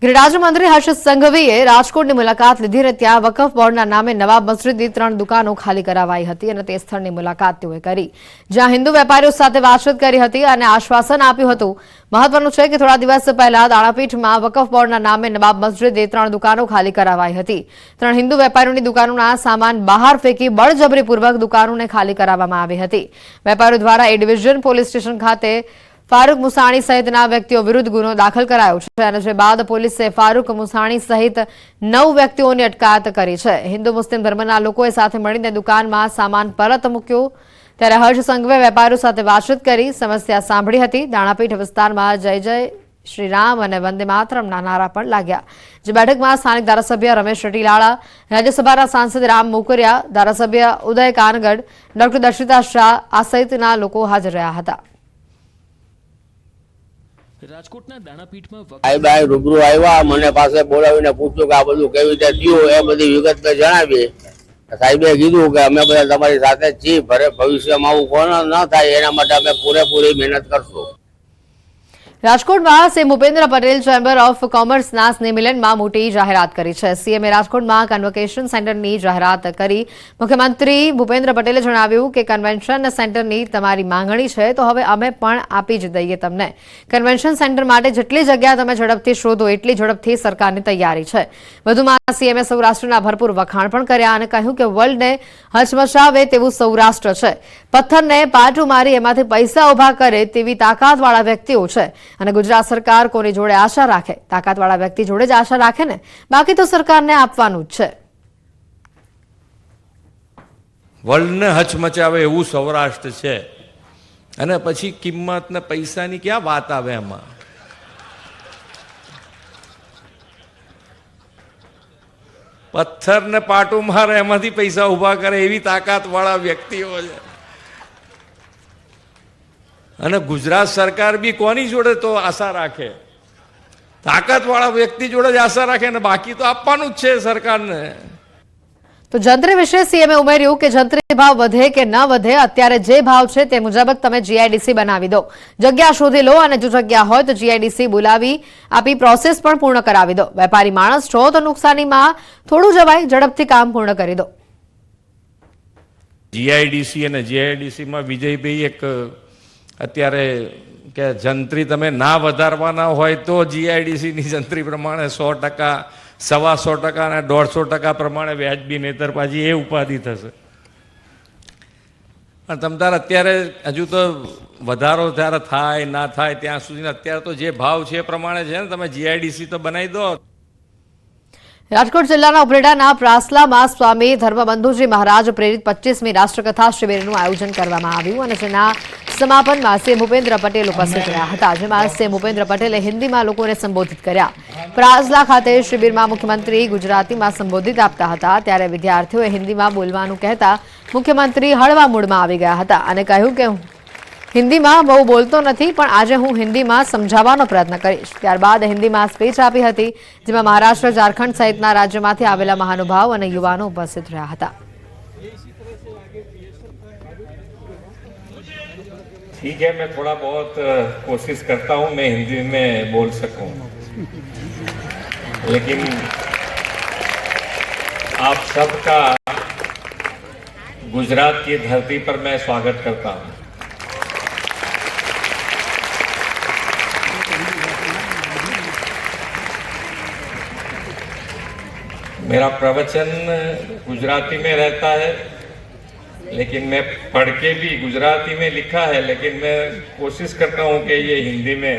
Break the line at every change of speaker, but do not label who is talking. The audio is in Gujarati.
ગૃહરાજ્યમંત્રી હર્ષ સંઘવીએ રાજકોટની મુલાકાત લીધી અને ત્યાં વકફ બોર્ડના નામે નવાબ મસ્જિદની 3 દુકાનો ખાલી કરાવાઈ હતી અને તે સ્થળની મુલાકાત તેઓએ કરી, જ્યાં હિન્દુ વેપારીઓ સાથે વાતચીત કરી હતી અને આશ્વાસન આપ્યું હતું। મહત્વનું છે કે થોડા દિવસ પહેલા દાણાપીઠમાં વકફ બોર્ડના નામે નવાબ મસ્જિદની 3 દુકાનો ખાલી કરાવાઈ હતી। 3 હિન્દુ વેપારીઓની દુકાનોના સામાન બહાર ફેંકી બળજબરીપૂર્વક દુકાનોને ખાલી કરાવવામાં આવી હતી। વેપારીઓ દ્વારા એ ડિવિઝન પોલીસ સ્ટેશન ખાતે फारूक मुसाणी सहितना व्यक्तिओ विरुद्ध गुनो दाखल करायो छे અને જે બાદ પોલીસે फारूक मुसाणी सहित 9 વ્યક્તિઓની અટકાયત કરી છે। હિન્દુ મુસ્લિમ ધર્મના લોકોએ સાથે મળીને દુકાનમાં સામાન પરત મૂક્યો ત્યારે હર્ષ સંઘવે વેપારીઓ સાથે વાતચીત કરી સમસ્યા સાંભળી હતી। દાણાપીઠ વિસ્તારમાં જય જય श्री राम અને વંદે માતરમના નારા પણ लाग्या। જે બેઠકમાં સ્થાનિક ધારાસભ્ય રમેશ રટીલાળા, રાજ્યસભાના સાંસદ રામ મોકરિયા, ધારાસભ્ય ઉદય કાનગડ, ડોક્ટર દર્શિતા શાહ આ સહિતના લોકો હાજર રહ્યા હતા।
રાજકોટના દાણાપીઠમાં
ભાઈ રૂબરૂ આવ્યા, મને પાસે બોલાવીને પૂછ્યું કે આ બધું કેવી રીતે થયું એ બધી વિગત જણાવી। સાહેબે કીધું કે અમે બધા તમારી સાથે જ છીએ, ભવિષ્યમાં આવું કોણ ન થાય એના માટે અમે પૂરેપૂરી મહેનત કરશું।
રાજકોટમાં CM Bhupendra Patel chamber of કોમર્સના સ્નેહમિલનમાં મોટી જાહેરાત કરી છે। સીએમએ રાજકોટમાં કન્વોકેશન સેન્ટરની જાહેરાત કરી। મુખ્યમંત્રી ભૂપેન્દ્ર પટેલે જણાવ્યું કે કન્વેન્શન સેન્ટરની તમારી માંગણી છે તો હવે અમે પણ આપી જ દઈએ તમને। કન્વેન્શન સેન્ટર માટે જેટલી જગ્યા તમે ઝડપથી શોધો એટલી ઝડપથી સરકારની તૈયારી છે। વધુમાં સીએમએ સૌરાષ્ટ્રના ભરપૂર વખાણ પણ કર્યા અને કહ્યું કે વર્લ્ડને હચમચાવે તેવું સૌરાષ્ટ્ર છે। પથ્થરને પાટું મારી એમાંથી પૈસા ઉભા કરે તેવી તાકાતવાળા વ્યક્તિઓ છે અને ગુજરાત સરકાર કોની જોડે આશા રાખે? તાકાતવાળા વ્યક્તિ જોડે જ આશા રાખે ને, બાકી તો સરકારને આપવાનું જ છે।
વર્લ્ડને હચમચાવે એવું સૌરાષ્ટ્ર છે અને પછી કિંમત ને પૈસાની ક્યાં વાત આવે એમાં? પથ્થરને પાટું મારે એમાંથી પૈસા ઉભા કરે એવી તાકાતવાળા વ્યક્તિઓ છે અને ગુજરાત સરકાર બી કોની જોડે તો આશા રાખે? તાકાતવાળા વ્યક્તિ જોડે જ આશા રાખે ને, બાકી તો આપવાનું જ છે સરકારને।
તો જંત્રી વિશે સીએમએ ઉમેર્યું કે જંત્રી ભાવ વધે કે ન વધે, અત્યારે જે ભાવ છે તે મુજબ જ તમે જીઆઈડીસી બનાવી દો। જગ્યા શોધી લો અને જો જગ્યા હોય તો જીઆઈડીસી બોલાવી આપી પ્રોસેસ પણ પૂર્ણ કરાવી દો। વેપારી માણસ છો તો નુકસાનીમાં થોડું જવાય, ઝડપથી કામ પૂર્ણ કરી દો।
જીઆઈડીસી અને જીઆઈડીસીમાં વિજયભાઈ એક અત્યારે કે જંત્રી તમે ના વધારવાના હોય તો જીઆઈડીસીની જંત્રી પ્રમાણે 100%, 125% અને 150% પ્રમાણે વ્યાજબી, નહીતર પાછી એ ઉપાધિ થશે। પણ તમ તાર અત્યારે હજુ તો વધારો ત્યારે થાય ના થાય ત્યાં સુધી અત્યારે તો જે ભાવ છે એ પ્રમાણે છે ને, તમે જીઆઈડીસી તો બનાવી દો।
રાજકોટ જિલ્લાના ઉપરેડાના પ્રાસલામાં સ્વામી ધર્મબંધુજી મહારાજ પ્રેરિત 25મી રાષ્ટ્રકથા શિબિરનું આયોજન કરવામાં આવ્યું અને જેના સમાપનમાં સીએમ ભૂપેન્દ્ર પટેલ ઉપસ્થિત રહ્યા હતા, જેમાં સીએમ ભૂપેન્દ્ર પટેલે હિન્દીમાં લોકોને સંબોધિત કર્યા। પ્રાસલા ખાતે શિબિરમાં મુખ્યમંત્રી ગુજરાતીમાં સંબોધિત આપતા હતા ત્યારે વિદ્યાર્થીઓએ હિન્દીમાં બોલવાનું કહેતા મુખ્યમંત્રી હળવા મૂડમાં આવી ગયા હતા અને કહ્યું કે હિન્દીમાં બહુ બોલતો નથી પણ આજે હું હિન્દીમાં સમજાવવાનો પ્રયત્ન કરીશ। ત્યારબાદ હિન્દીમાં સ્પીચ આપી હતી, જેમાં મહારાષ્ટ્ર, ઝારખંડ સહિતના રાજ્યોમાંથી આવેલા મહાનુભાવ અને યુવાનો ઉપસ્થિત રહ્યા હતા।
ठीक है, मैं थोड़ा बहुत कोशिश करता हूं मैं हिंदी में बोल सकूं, लेकिन आप सबका गुजरात की धरती पर मैं स्वागत करता हूं। मेरा प्रवचन गुजराती में रहता है, लेकिन मैं पढ़ के भी गुजराती में लिखा है, लेकिन मैं कोशिश करता हूं कि ये हिंदी में